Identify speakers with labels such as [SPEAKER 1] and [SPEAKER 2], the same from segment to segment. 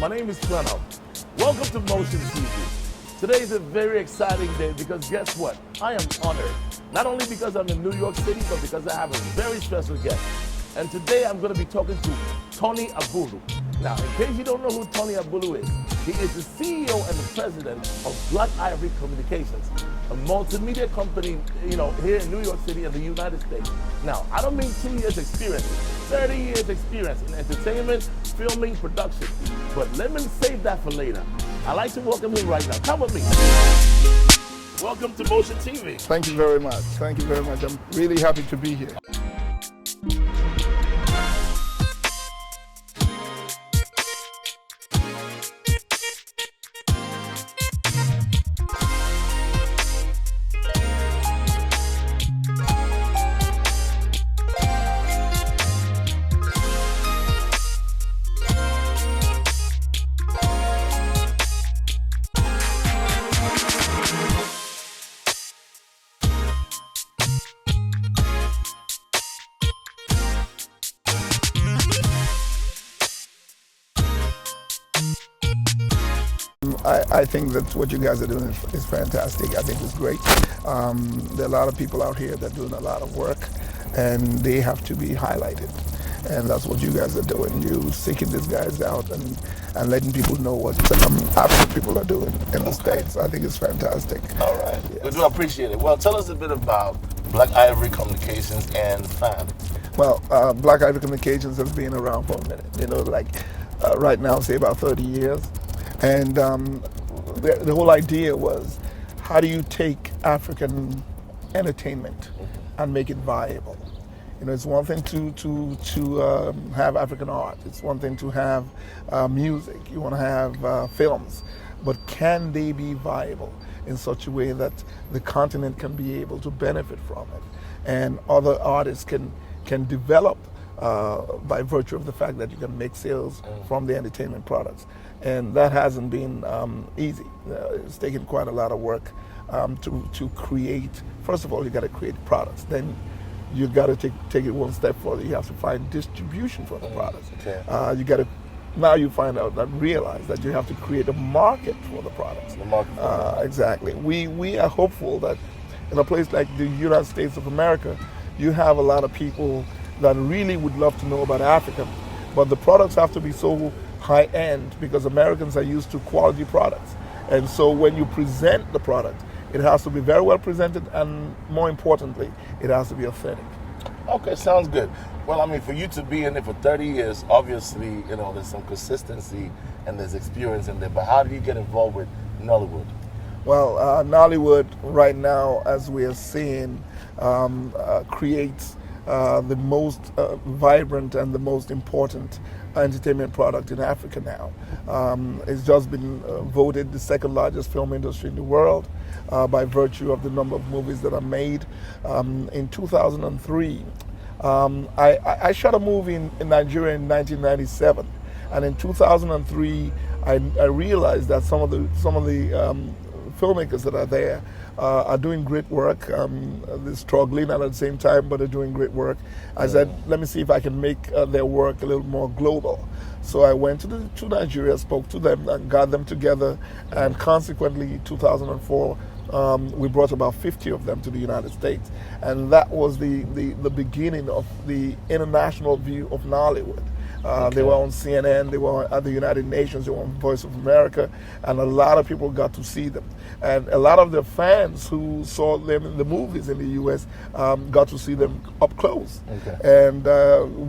[SPEAKER 1] My name is Plano. Welcome to Motion TV. Today is a very exciting day because guess what? I am honored. Not only because I'm in New York City, but because I have a very special guest. And today I'm going to be talking to Tony Abulu. Now, in case you don't know who Tony Abulu is, he is the CEO and the president of Black Ivory Communications, a multimedia company, here in New York City and the United States. Now, I don't mean 2 years experience, 30 years experience in entertainment, filming, production. But let me save that for later. I'd like to welcome him right now. Come with me. Welcome to Motion TV.
[SPEAKER 2] Thank you very much. Thank you very much. I'm really happy to be here. I think that what you guys are doing is fantastic. I think it's great. There are a lot of people out here that are doing a lot of work, and they have to be highlighted. And that's what you guys are doing. You're seeking these guys out and letting people know what African people are doing in the States. I think it's fantastic.
[SPEAKER 1] All right.
[SPEAKER 2] Yes.
[SPEAKER 1] We do appreciate it. Well, tell us a bit about Black Ivory Communications and FAM.
[SPEAKER 2] Well, Black Ivory Communications has been around for a minute. Right now, say about 30 years. And the whole idea was, how do you take African entertainment and make it viable? It's one thing to have African art. It's one thing to have music. You want to have films, but can they be viable in such a way that the continent can be able to benefit from it, and other artists can develop by virtue of the fact that you can make sales from the entertainment products. And that hasn't been easy. It's taken quite a lot of work to create. First of all, you got to create products. Then you got to take it one step further. You have to find distribution for the products.
[SPEAKER 1] Okay.
[SPEAKER 2] Now you find out that realize that you have to create a market for the products.
[SPEAKER 1] The market.
[SPEAKER 2] Exactly. We are hopeful that in a place like the United States of America, you have a lot of people that really would love to know about Africa, but the products have to be so high end because Americans are used to quality products. And so when you present the product, it has to be very well presented, and more importantly, it has to be authentic.
[SPEAKER 1] Okay, sounds good. Well, I mean, for you to be in it for 30 years, obviously, there's some consistency and there's experience in there, but how do you get involved with Nollywood?
[SPEAKER 2] Well, Nollywood right now, as we are seeing, creates the most vibrant and the most important entertainment product in Africa now. It's just been voted the second largest film industry in the world by virtue of the number of movies that are made. In 2003, I shot a movie in Nigeria in 1997, and in 2003, I realized that some of the filmmakers that are there are doing great work. They're struggling and at the same time, but they're doing great work. I said, let me see if I can make their work a little more global. So I went to Nigeria, spoke to them, and got them together. And consequently, 2004, we brought about 50 of them to the United States. And that was the beginning of the international view of Nollywood. They were on CNN, they were at the United Nations, they were on Voice of America, and a lot of people got to see them. And a lot of their fans who saw them in the movies in the U.S. Got to see them up close. Okay. And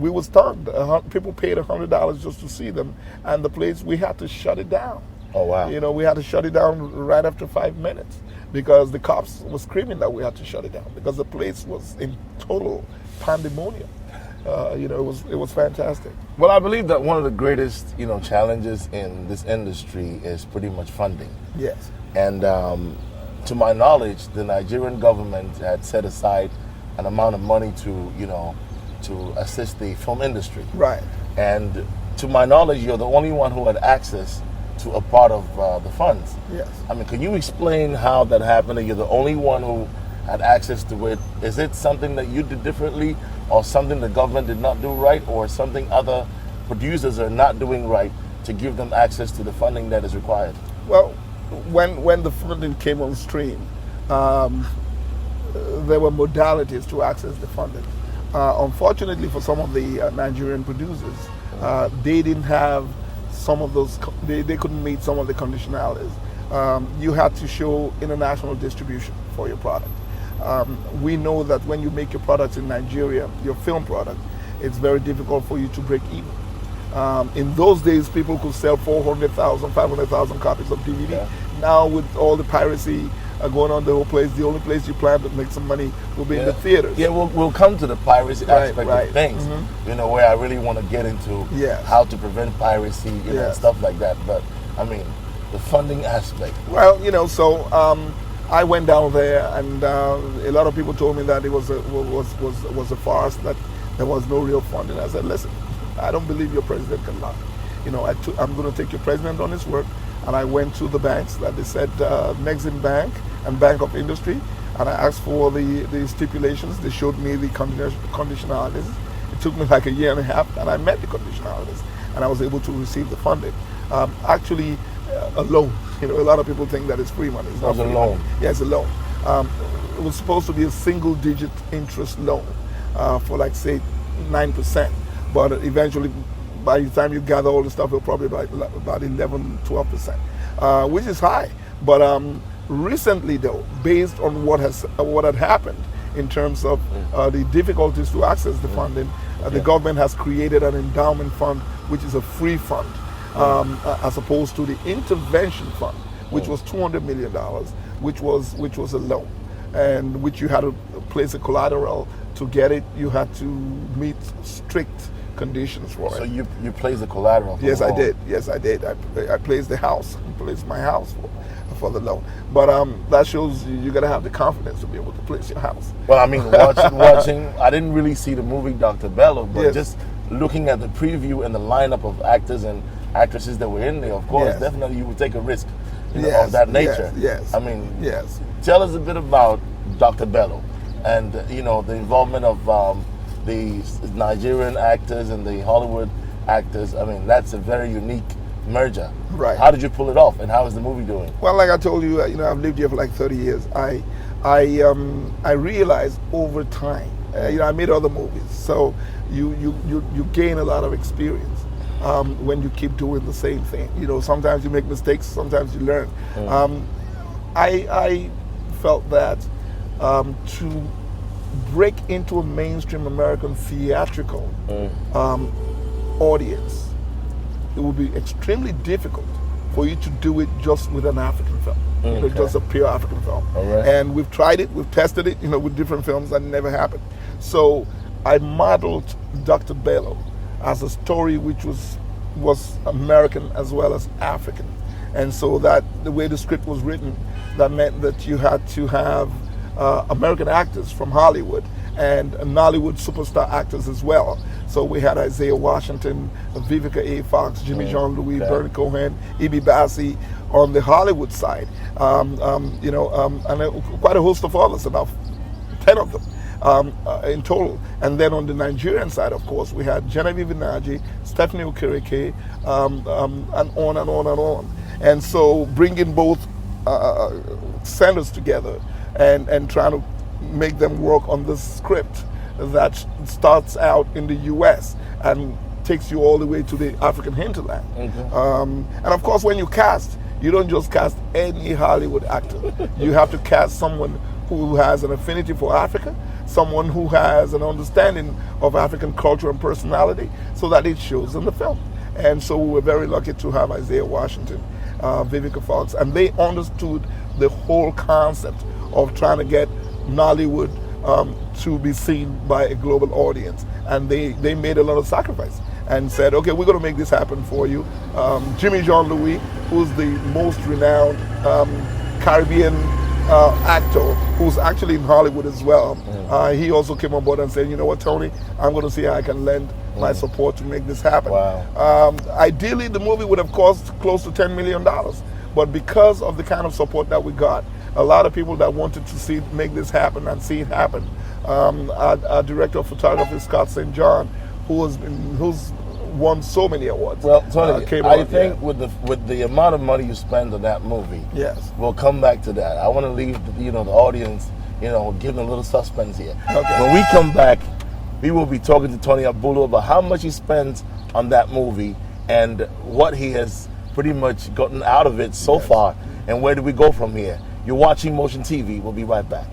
[SPEAKER 2] we were stunned. People paid $100 just to see them, and the place, we had to shut it down.
[SPEAKER 1] Oh, wow.
[SPEAKER 2] We had to shut it down right after 5 minutes because the cops were screaming that we had to shut it down because the place was in total pandemonium. It was fantastic.
[SPEAKER 1] Well, I believe that one of the greatest, challenges in this industry is pretty much funding.
[SPEAKER 2] Yes.
[SPEAKER 1] And to my knowledge, the Nigerian government had set aside an amount of money to assist the film industry.
[SPEAKER 2] Right.
[SPEAKER 1] And to my knowledge, you're the only one who had access to a part of the funds.
[SPEAKER 2] Yes.
[SPEAKER 1] I mean, can you explain how that happened? You're the only one who had access to it. Is it something that you did differently, or something the government did not do right, or something other producers are not doing right to give them access to the funding that is required?
[SPEAKER 2] Well, when the funding came on stream, there were modalities to access the funding. Unfortunately, for some of the Nigerian producers, they didn't have some of those. They couldn't meet some of the conditionalities. You had to show international distribution for your product. We know that when you make your products in Nigeria, your film product, it's very difficult for you to break even. In those days, people could sell 400,000, 500,000 copies of DVD.
[SPEAKER 1] Yeah.
[SPEAKER 2] Now, with all the piracy going on the whole place, the only place you plan to make some money will be in the theaters.
[SPEAKER 1] Yeah, we'll come to the piracy aspect of things,
[SPEAKER 2] Mm-hmm.
[SPEAKER 1] you know, where I really want to get into how to prevent piracy, you know, stuff like that. But, I mean, the funding aspect.
[SPEAKER 2] Well, you know, so I went down there, and a lot of people told me that it was a farce, that there was no real funding. I said, listen, I don't believe your president can lie. You know, I'm going to take your president on his word. And I went to the banks that they said, Nexim Bank and Bank of Industry, and I asked for the stipulations. They showed me the conditionalities. It took me like a year and a half, and I met the conditionalities, and I was able to receive the funding. Actually, a loan. You know, a lot of people think that it's free money. It's not free money. Yeah, it's a loan. It was supposed to be a single-digit interest loan for, like, say, 9%, but eventually, by the time you gather all the stuff, it'll probably be about 11, 12%, which is high. But recently, though, based on what had happened in terms of the difficulties to access the funding, the government has created an endowment fund, which is a free fund, as opposed to the intervention fund, which was $200 million, which was a loan, and which you had to place a collateral to get it. You had to meet strict conditions for it.
[SPEAKER 1] So you placed the collateral?
[SPEAKER 2] Yes, I did. Yes, I did. I placed the house. I placed my house for the loan. But that shows you got to have the confidence to be able to place your house.
[SPEAKER 1] Well, I mean, watching, I didn't really see the movie Dr. Bello, but just looking at the preview and the lineup of actors and actresses that were in there, of course, definitely you would take a risk, you know, of that nature.
[SPEAKER 2] Yes.
[SPEAKER 1] I mean, tell us a bit about Dr. Bello and, you know, the involvement of the Nigerian actors and the Hollywood actors. I mean, that's a very unique merger.
[SPEAKER 2] Right.
[SPEAKER 1] How did you pull it off, and how is the movie doing?
[SPEAKER 2] Well, like I told you, you know, I've lived here for like 30 years. I realized over time, you know, I made other movies, so you gain a lot of experience when you keep doing the same thing. You know, sometimes you make mistakes, sometimes you learn. I felt that to break into a mainstream American theatrical audience, it would be extremely difficult for you to do it just with an African film, you know, just a pure African film. And we've tried it, we've tested it, you know, with different films, and it never happened. So I modeled Dr. Bello as a story which was American as well as African. And so that the way the script was written, that meant that you had to have American actors from Hollywood and Nollywood superstar actors as well. So we had Isaiah Washington, Vivica A. Fox, Jimmy Jean-Louis, Bernie Cohen, E.B. Bassi on the Hollywood side, you know, and quite a host of others, about 10 of them in total. And then on the Nigerian side, of course, we had Genevieve Inaji, Stephanie Okereke, and on and on and on. And so bringing both centers together and trying to make them work on this script that starts out in the U.S. and takes you all the way to the African hinterland. And of course, when you cast, you don't just cast any Hollywood actor. You have to cast someone who has an affinity for Africa, someone who has an understanding of African culture and personality, so that it shows in the film. And so we were very lucky to have Isaiah Washington, Vivica Fox, and they understood the whole concept of trying to get Nollywood to be seen by a global audience. And they made a lot of sacrifice and said, okay, we're going to make this happen for you. Jimmy Jean-Louis, who's the most renowned Caribbean actor, who's actually in Hollywood as well, he also came on board and said, you know what, Tony, I'm going to see how I can lend my support to make this happen. Ideally, the movie would have cost close to $10 million, but because of the kind of support that we got, a lot of people that wanted to make this happen and see it happen. Our director of photography, Scott St. John, who's won so many awards.
[SPEAKER 1] Well, Tony, I think
[SPEAKER 2] yeah.
[SPEAKER 1] with the amount of money you spend on that movie,
[SPEAKER 2] Yes.
[SPEAKER 1] we'll come back to that. I want to leave the audience, give them a little suspense here.
[SPEAKER 2] Okay.
[SPEAKER 1] When we come back, we will be talking to Tony Abulu about how much he spends on that movie and what he has pretty much gotten out of it so far, and where do we go from here. You're watching Motion TV. We'll be right back.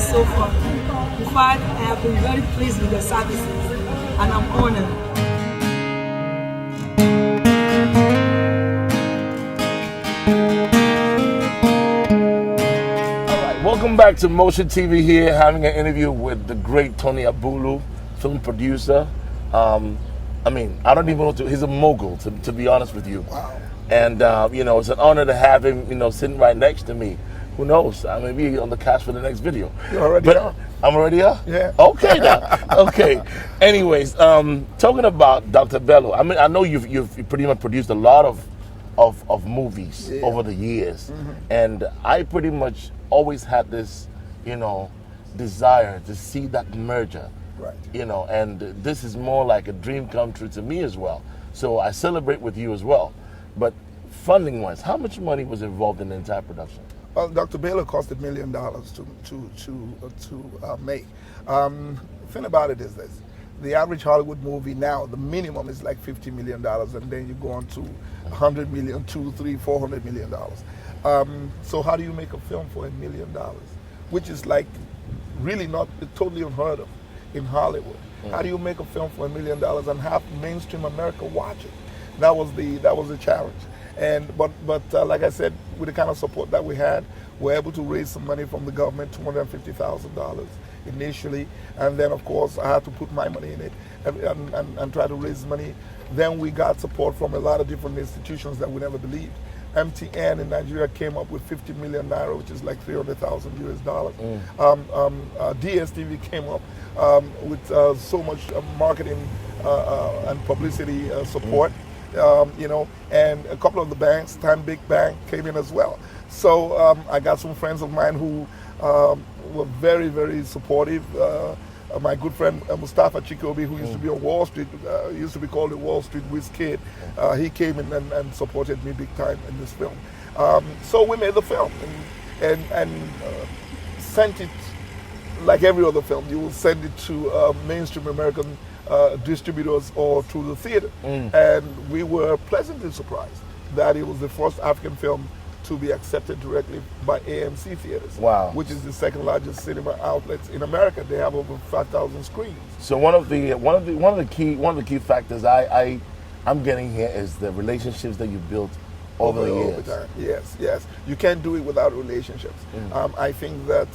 [SPEAKER 3] So far. In fact, I have been very pleased with the services, and I'm honored.
[SPEAKER 1] Welcome back to Motion TV here, having an interview with the great Tony Abulu, film producer. I don't even know, he's a mogul, to be honest with you.
[SPEAKER 2] Wow.
[SPEAKER 1] And, it's an honor to have him, sitting right next to me. Who knows? I may be on the cast for the next video.
[SPEAKER 2] You already are?
[SPEAKER 1] I'm already here?
[SPEAKER 2] Yeah.
[SPEAKER 1] Okay, now. Okay. Anyways, talking about Dr. Bello, I know you've pretty much produced a lot of movies over the years. Mm-hmm. And I pretty much always had this, desire to see that merger.
[SPEAKER 2] Right.
[SPEAKER 1] And this is more like a dream come true to me as well. So I celebrate with you as well. But funding-wise, how much money was involved in the entire production?
[SPEAKER 2] Well, Dr. Baylor cost $1 million to make. The thing about it is this: the average Hollywood movie now, the minimum is like $50 million, and then you go on to $100 million, $200, $300, $400 million. So how do you make a film for $1 million, which is like really not totally unheard of in Hollywood? Mm. How do you make a film for $1 million and have mainstream America watch it? That was the challenge. But like I said, with the kind of support that we had, we're able to raise some money from the government, $250,000 initially, and then of course I had to put my money in it and try to raise money. Then we got support from a lot of different institutions that we never believed. MTN in Nigeria came up with 50 million naira, which is like 300,000 US dollars. DSTV came up with so much marketing and publicity support. And a couple of the banks, Time Big Bank, came in as well. So I got some friends of mine who were very, very supportive. My good friend Mustafa Chikobi, who used to be on Wall Street, used to be called the Wall Street Whiz Kid, he came in and supported me big time in this film. So we made the film and sent it like every other film. You will send it to mainstream American distributors or to the theater. And we were pleasantly surprised that it was the first African film to be accepted directly by AMC theaters.
[SPEAKER 1] Wow.
[SPEAKER 2] Which is the second largest cinema outlet in America. They have over 5,000 screens.
[SPEAKER 1] So one of the key factors I'm getting here is the relationships that you built over the years.
[SPEAKER 2] Time. Yes. You can't do it without relationships. I think that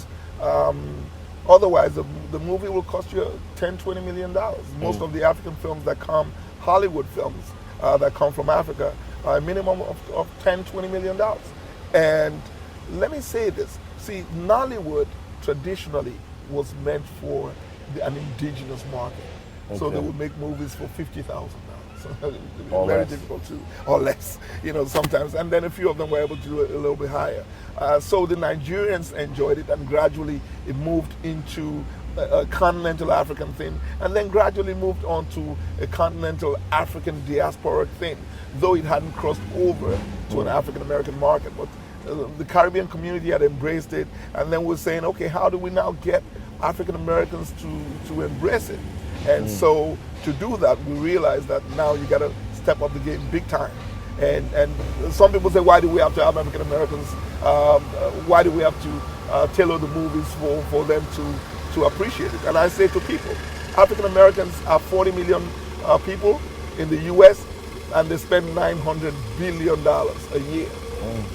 [SPEAKER 2] otherwise the movie will cost you $10-20 million. Most of the African films that come, Hollywood films that come from Africa, are a minimum of $10-20 million. And let me say this. See, Nollywood traditionally was meant for an indigenous market. Okay. So they would make movies for $50,000.
[SPEAKER 1] Or
[SPEAKER 2] very
[SPEAKER 1] less.
[SPEAKER 2] difficult to, or less, sometimes. And then a few of them were able to do it a little bit higher. So the Nigerians enjoyed it, and gradually it moved into a continental African thing, and then gradually moved on to a continental African diasporic thing, though it hadn't crossed over to an African American market. But the Caribbean community had embraced it, and then we're saying, okay, how do we now get African Americans to embrace it? And so to do that, we realized that now you got to step up the game big time. And some people say, why do we have to have African Americans? Why do we have to tailor the movies for them to appreciate it? And I say to people, African Americans are 40 million people in the U.S. and they spend $900 billion a year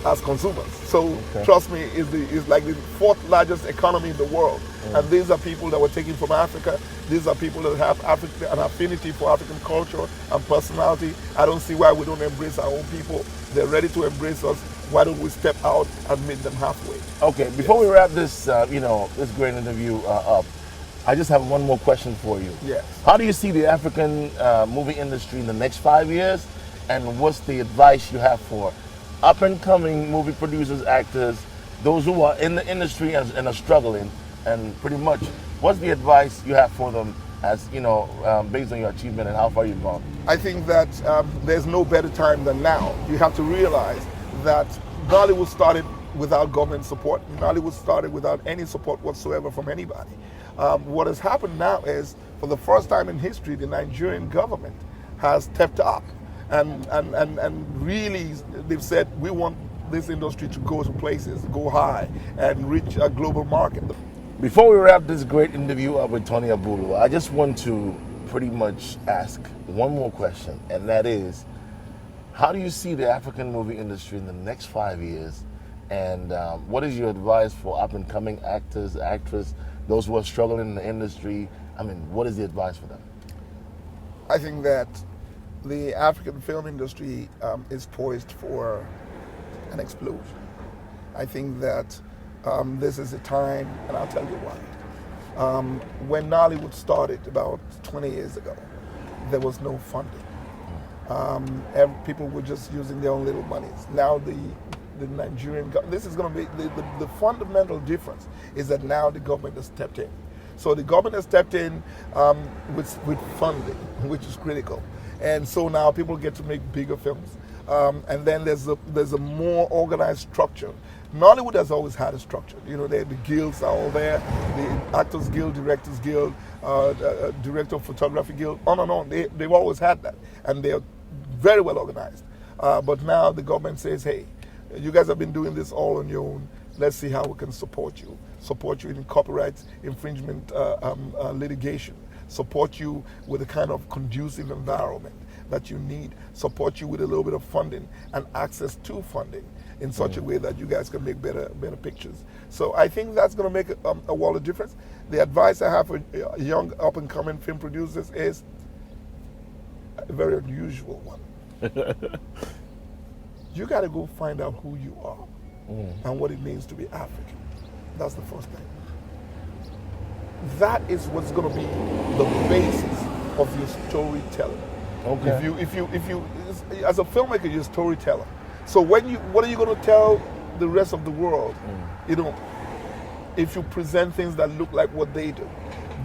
[SPEAKER 2] as consumers. So trust me, it's like the fourth largest economy in the world. And these are people that were taken from Africa. These are people that have an affinity for African culture and personality. I don't see why we don't embrace our own people. They're ready to embrace us. Why don't we step out and meet them halfway?
[SPEAKER 1] Okay, before we wrap this, this great interview up, I just have one more question for you.
[SPEAKER 2] Yes.
[SPEAKER 1] How do you see the African movie industry in the next 5 years? And what's the advice you have for up-and-coming movie producers, actors, those who are in the industry and are struggling? And pretty much, what's the advice you have for them as, based on your achievement and how far you've gone?
[SPEAKER 2] I think that there's no better time than now. You have to realize that Nollywood started without government support. Nollywood started without any support whatsoever from anybody. What has happened now is, for the first time in history, the Nigerian government has stepped up and really they've said, we want this industry to go to places, go high, and reach a global market.
[SPEAKER 1] Before we wrap this great interview up with Tony Abulu, I just want to pretty much ask one more question, and that is, how do you see the African movie industry in the next 5 years? And what is your advice for up-and-coming actors, actresses, those who are struggling in the industry? I mean, what is the advice for them?
[SPEAKER 2] I think that the African film industry is poised for an explosion. I think that this is a time, and I'll tell you why. When Nollywood started about 20 years ago, there was no funding. People were just using their own little monies. Now the Nigerian, this is going to be, the fundamental difference is that now the government has stepped in. So the government has stepped in with funding, which is critical. And so now people get to make bigger films. And then there's a more organized structure. Nollywood has always had a structure. The guilds are all there, the Actors Guild, Directors Guild, Director of Photography Guild, on and on. They've always had that, and they're very well organized. But now the government says, hey, you guys have been doing this all on your own. Let's see how we can support you in copyright infringement litigation, support you with a kind of conducive environment that you need, support you with a little bit of funding and access to funding in such a way that you guys can make better pictures. So I think that's going to make a world of difference. The advice I have for young up-and-coming film producers is a very unusual one. You got to go find out who you are and what it means to be African. That's the first thing. That is what's going to be the basis of your storytelling.
[SPEAKER 1] Okay.
[SPEAKER 2] If you, as a filmmaker, you're a storyteller. So what are you going to tell the rest of the world? If you present things that look like what they do,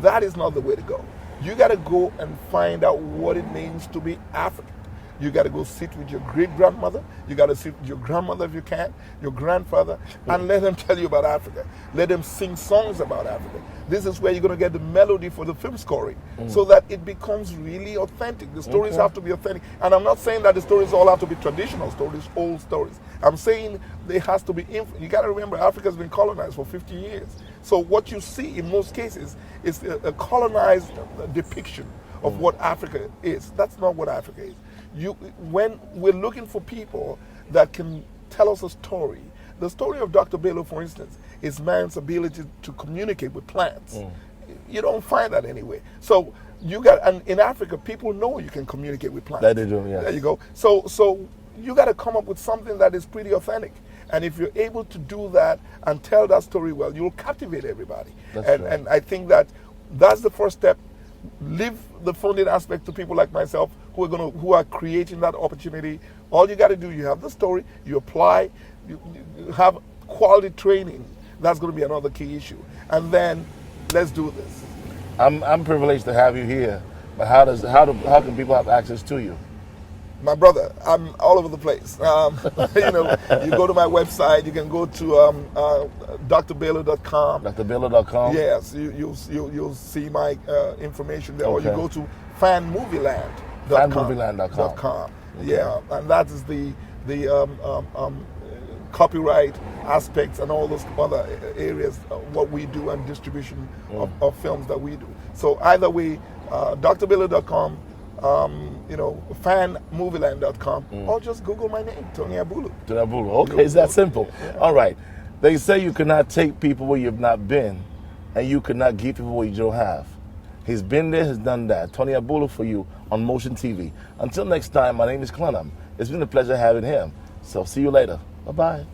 [SPEAKER 2] that is not the way to go. You got to go and find out what it means to be African. You got to go sit with your great-grandmother. You got to sit with your grandmother if you can, your grandfather, and let them tell you about Africa. Let them sing songs about Africa. This is where you're going to get the melody for the film scoring, so that it becomes really authentic. The stories have to be authentic. And I'm not saying that the stories all have to be traditional stories, old stories. I'm saying there has to be, you got to remember, Africa's been colonized for 50 years. So what you see in most cases is a colonized depiction of what Africa is. That's not what Africa is. When we're looking for people that can tell us a story, the story of Dr. Bello, for instance, is man's ability to communicate with plants. You don't find that anywhere. So and in Africa, people know you can communicate with plants.
[SPEAKER 1] That they do, yeah.
[SPEAKER 2] There you go. So you got to come up with something that is pretty authentic. And if you're able to do that and tell that story well, you'll captivate everybody. And I think that's the first step. Leave the funding aspect to people like myself who are creating that opportunity. All you got to do, you have the story, you apply, you have quality training. That's going to be another key issue. And then let's do this.
[SPEAKER 1] I'm privileged to have you here, but how can people have access to you?
[SPEAKER 2] My brother, I'm all over the place. You go to my website. You can go to drbello.com.
[SPEAKER 1] drbello.com.
[SPEAKER 2] Yes, you'll see my information there. Or you go to fanmovieland.com.
[SPEAKER 1] Fanmovieland.com.
[SPEAKER 2] Yeah, and that is the copyright aspects and all those other areas of what we do and distribution of films that we do. So either way, drbello.com. Fanmovieland.com, or just Google my name, Tony Abulu.
[SPEAKER 1] Tony Abulu. Okay, it's that simple. Yeah. All right. They say you cannot take people where you've not been, and you cannot give people what you don't have. He's been there, has done that. Tony Abulu for you on Motion TV. Until next time, my name is Clennam. It's been a pleasure having him. So see you later. Bye-bye.